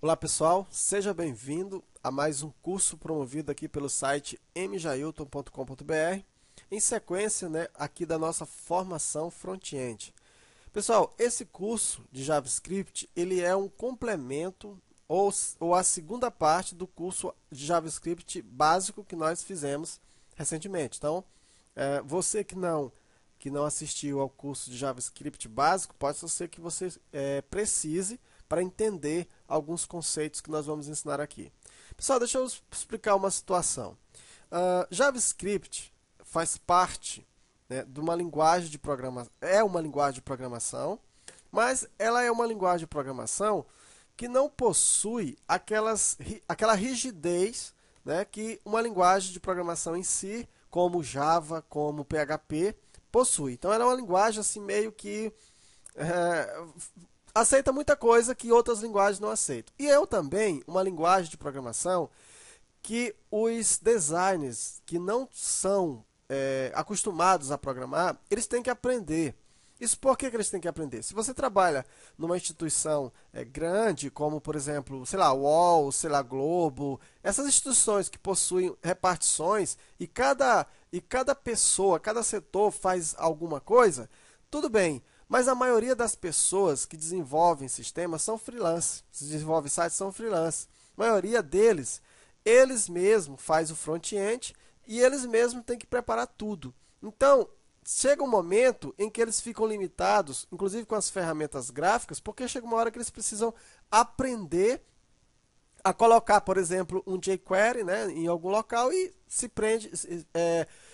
Olá pessoal, seja bem-vindo a mais um curso promovido aqui pelo site mjailton.com.br, em sequência, aqui da nossa formação front-end. Pessoal, esse curso de JavaScript, ele é um complemento ou a segunda parte do curso de JavaScript básico que nós fizemos recentemente. Então, você que não assistiu ao curso de JavaScript básico, pode ser que você precise para entender alguns conceitos que nós vamos ensinar aqui. Pessoal, deixa eu explicar uma situação. JavaScript faz parte, de uma linguagem de programação, é uma linguagem de programação, mas ela é uma linguagem de programação que não possui aquela rigidez, que uma linguagem de programação em si, como Java, como PHP, possui. Então ela é uma linguagem assim meio que aceita muita coisa que outras linguagens não aceitam. E eu também, uma linguagem de programação que os designers que não são acostumados a programar, eles têm que aprender. Isso por que eles têm que aprender? Se você trabalha numa instituição grande, como por exemplo, sei lá, UOL, sei lá, Globo, essas instituições que possuem repartições e cada pessoa, cada setor faz alguma coisa, tudo bem. Mas a maioria das pessoas que desenvolvem sistemas são freelance, que desenvolvem sites são freelance. A maioria deles, eles mesmos fazem o front-end e eles mesmos têm que preparar tudo. Então, chega um momento em que eles ficam limitados, inclusive com as ferramentas gráficas, porque chega uma hora que eles precisam aprender a colocar, por exemplo, um jQuery, em algum local e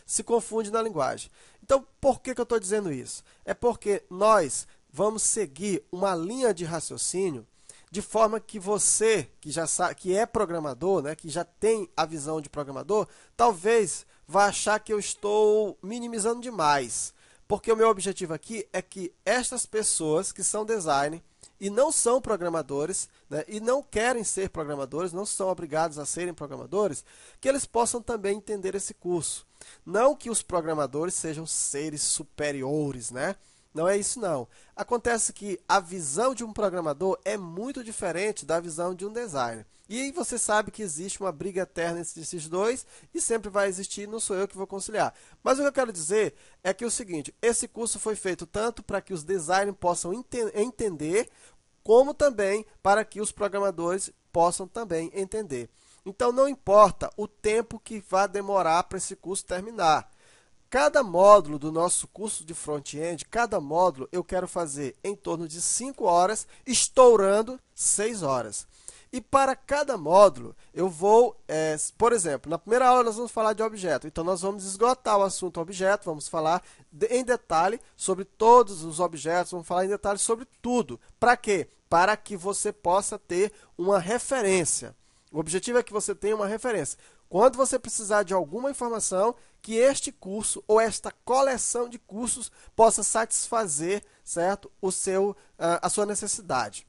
se confunde na linguagem. Então, por que eu estou dizendo isso? É porque nós vamos seguir uma linha de raciocínio de forma que você, que já sabe, que é programador, que já tem a visão de programador, talvez vá achar que eu estou minimizando demais. Porque o meu objetivo aqui é que estas pessoas que são design e não são programadores, e não querem ser programadores, não são obrigados a serem programadores, que eles possam também entender esse curso. Não que os programadores sejam seres superiores, Não é isso não. Acontece que a visão de um programador é muito diferente da visão de um designer. E aí você sabe que existe uma briga eterna entre esses dois e sempre vai existir, não sou eu que vou conciliar. Mas o que eu quero dizer é que é o seguinte, esse curso foi feito tanto para que os designers possam entender, como também para que os programadores possam também entender. Então não importa o tempo que vai demorar para esse curso terminar. Cada módulo do nosso curso de front-end, cada módulo eu quero fazer em torno de 5 horas, estourando 6 horas. E para cada módulo, eu vou, por exemplo, na primeira aula nós vamos falar de objeto. Então, nós vamos esgotar o assunto objeto, vamos falar em detalhe sobre todos os objetos, vamos falar em detalhe sobre tudo. Para quê? Para que você possa ter uma referência. O objetivo é que você tenha uma referência. Quando você precisar de alguma informação, que este curso ou esta coleção de cursos possa satisfazer, certo, a sua necessidade.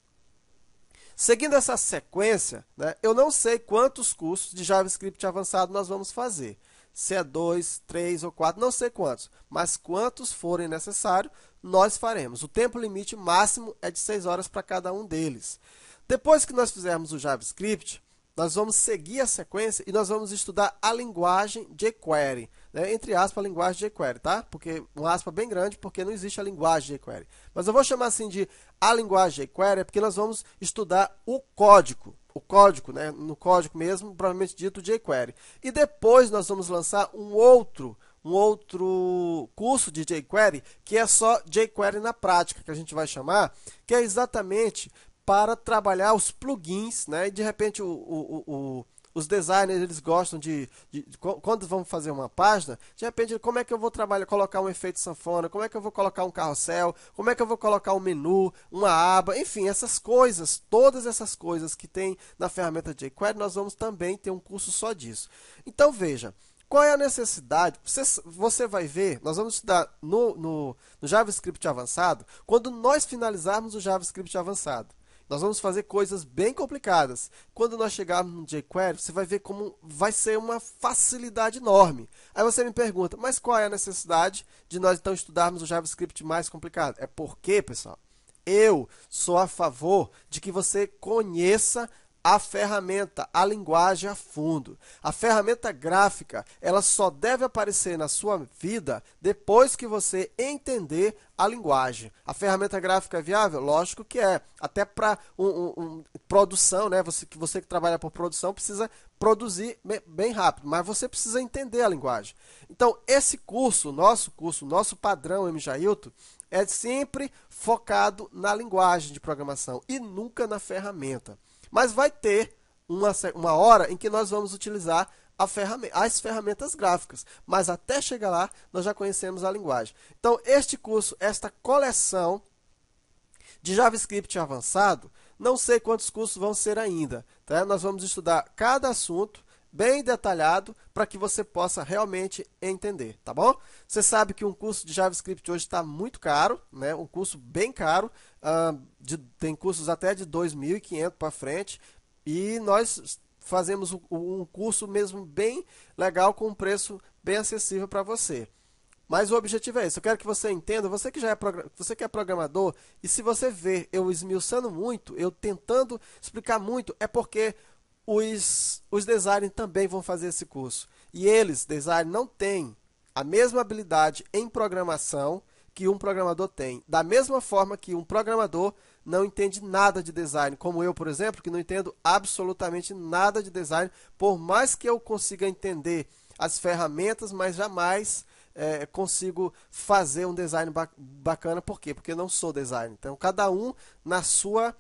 Seguindo essa sequência, eu não sei quantos cursos de JavaScript avançado nós vamos fazer. Se é 2, 3 ou 4, não sei quantos. Mas quantos forem necessários, nós faremos. O tempo limite máximo é de 6 horas para cada um deles. Depois que nós fizermos o JavaScript, nós vamos seguir a sequência e nós vamos estudar a linguagem jQuery. Entre aspas, a linguagem jQuery, tá? Porque uma aspa bem grande, porque não existe a linguagem jQuery. Mas eu vou chamar assim de a linguagem jQuery, porque nós vamos estudar o código. O código, no código mesmo, provavelmente dito jQuery. E depois nós vamos lançar um outro curso de jQuery, que é só jQuery na prática, que a gente vai chamar, que é exatamente para trabalhar os plugins, e de repente os designers eles gostam quando vão fazer uma página, de repente como é que eu vou colocar um efeito sanfona, como é que eu vou colocar um carrossel, como é que eu vou colocar um menu, uma aba, enfim, essas coisas, todas essas coisas que tem na ferramenta jQuery, nós vamos também ter um curso só disso. Então veja, qual é a necessidade? Você vai ver, nós vamos estudar no JavaScript avançado, quando nós finalizarmos o JavaScript avançado. Nós vamos fazer coisas bem complicadas. Quando nós chegarmos no jQuery, você vai ver como vai ser uma facilidade enorme. Aí você me pergunta, mas qual é a necessidade de nós então estudarmos o JavaScript mais complicado? É porque, pessoal, eu sou a favor de que você conheça a ferramenta, a linguagem a fundo. A ferramenta gráfica, ela só deve aparecer na sua vida depois que você entender a linguagem. A ferramenta gráfica é viável? Lógico que é. Até para produção, né? Você que trabalha por produção precisa produzir bem rápido, mas você precisa entender a linguagem. Então, esse curso, nosso padrão MJailton, é sempre focado na linguagem de programação e nunca na ferramenta. Mas vai ter uma hora em que nós vamos utilizar as ferramentas gráficas. Mas até chegar lá, nós já conhecemos a linguagem. Então, este curso, esta coleção de JavaScript avançado, não sei quantos cursos vão ser ainda. Tá? Nós vamos estudar cada assunto bem detalhado para que você possa realmente entender, tá bom? Você sabe que um curso de JavaScript hoje está muito caro, né? Um curso bem caro, tem cursos até de 2.500 para frente, e nós fazemos um curso mesmo bem legal com um preço bem acessível para você. Mas o objetivo é esse, eu quero que você entenda, você que é programador, e se você vê eu esmiuçando muito, eu tentando explicar muito, é porque os designers também vão fazer esse curso. E eles, design, não têm a mesma habilidade em programação que um programador tem. Da mesma forma que um programador não entende nada de design, como eu, por exemplo, que não entendo absolutamente nada de design, por mais que eu consiga entender as ferramentas, mas jamais consigo fazer um design bacana. Por quê? Porque eu não sou designer. Então, cada um na sua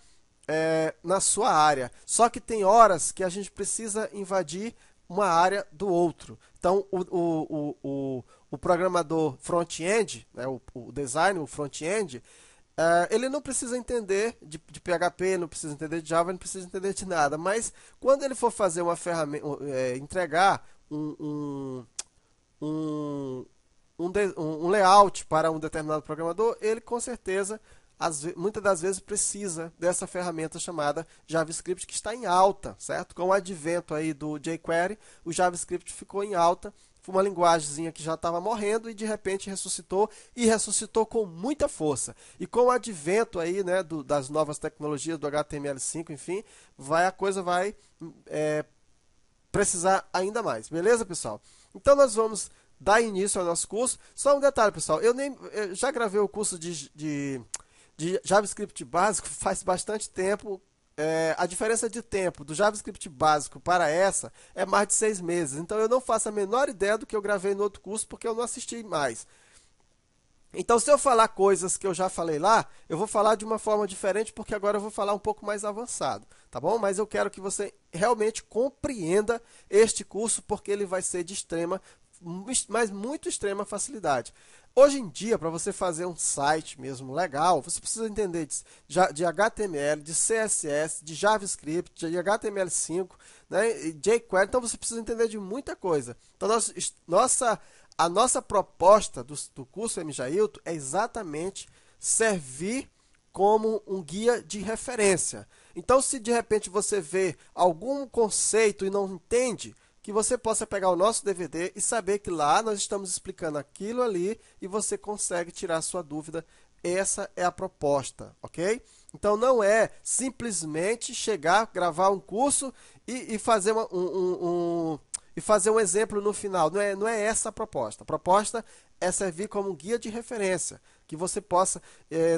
área. Só que tem horas que a gente precisa invadir uma área do outro. Então, o programador front-end, né, o designer, o front-end, ele não precisa entender de PHP, não precisa entender de Java, não precisa entender de nada. Mas quando ele for fazer uma ferramenta, entregar um layout para um determinado programador, ele com certeza muitas das vezes precisa dessa ferramenta chamada JavaScript, que está em alta, certo? Com o advento aí do jQuery, o JavaScript ficou em alta, foi uma linguagemzinha que já estava morrendo e de repente ressuscitou, e ressuscitou com muita força. E com o advento aí, né, das novas tecnologias, do HTML5, enfim, a coisa vai precisar ainda mais. Beleza, pessoal? Então nós vamos dar início ao nosso curso. Só um detalhe, pessoal, eu já gravei o curso de JavaScript básico faz bastante tempo. A diferença de tempo do JavaScript básico para essa é mais de 6 meses. Então eu não faço a menor ideia do que eu gravei no outro curso, porque eu não assisti mais. Então, se eu falar coisas que eu já falei lá, eu vou falar de uma forma diferente, porque agora eu vou falar um pouco mais avançado, tá bom? Mas eu quero que você realmente compreenda este curso, porque ele vai ser de extrema, mas muito extrema facilidade. Hoje em dia, para você fazer um site mesmo legal, você precisa entender de HTML, de CSS, de JavaScript, de HTML5, né, e jQuery. Então, você precisa entender de muita coisa. Então, a nossa proposta do curso MJailton é exatamente servir como um guia de referência. Então, se de repente você vê algum conceito e não entende, que você possa pegar o nosso DVD e saber que lá nós estamos explicando aquilo ali e você consegue tirar a sua dúvida. Essa é a proposta, ok? Então não é simplesmente chegar, gravar um curso e fazer um exemplo no final. Não é essa a proposta. A proposta é servir como um guia de referência, que você possa...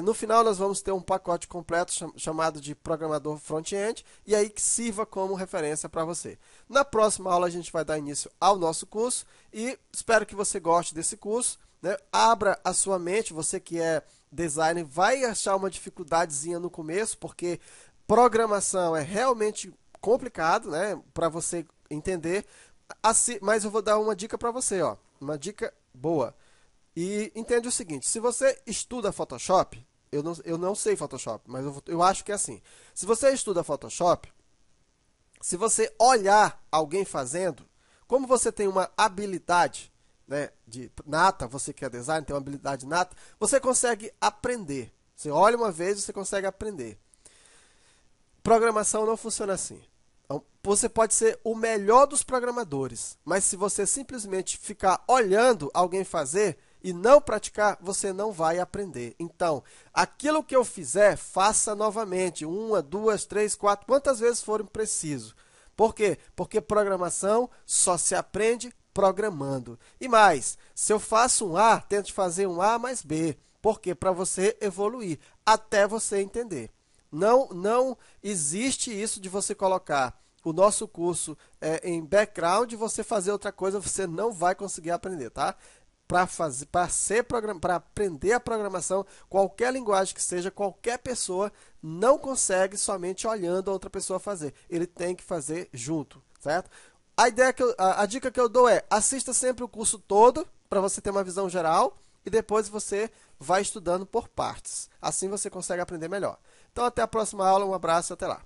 no final nós vamos ter um pacote completo chamado de programador front-end, e aí que sirva como referência para você. Na próxima aula a gente vai dar início ao nosso curso, e espero que você goste desse curso, né? Abra a sua mente, você que é designer vai achar uma dificuldadezinha no começo, porque programação é realmente complicado, né, para você entender, assim, mas eu vou dar uma dica para você, ó, uma dica boa. E entende o seguinte, se você estuda Photoshop, eu não sei Photoshop, mas eu acho que é assim. Se você estuda Photoshop, se você olhar alguém fazendo, como você tem uma habilidade, né, nata, você que é designer, tem uma habilidade nata, você consegue aprender. Você olha uma vez, você consegue aprender. Programação não funciona assim. Então, você pode ser o melhor dos programadores, mas se você simplesmente ficar olhando alguém fazer, e não praticar, você não vai aprender. Então, aquilo que eu fizer, faça novamente, 1, 2, 3, 4, quantas vezes forem preciso. Por quê? Porque programação só se aprende programando. E mais, se eu faço um A, tente fazer um A mais B. Por quê? Para você evoluir, até você entender. Não existe isso de você colocar o nosso curso em background e você fazer outra coisa, você não vai conseguir aprender, tá? Para aprender a programação, qualquer linguagem que seja, qualquer pessoa não consegue somente olhando a outra pessoa fazer. Ele tem que fazer junto, certo? A dica que eu dou é, assista sempre o curso todo, para você ter uma visão geral, e depois você vai estudando por partes. Assim você consegue aprender melhor. Então, até a próxima aula, um abraço e até lá.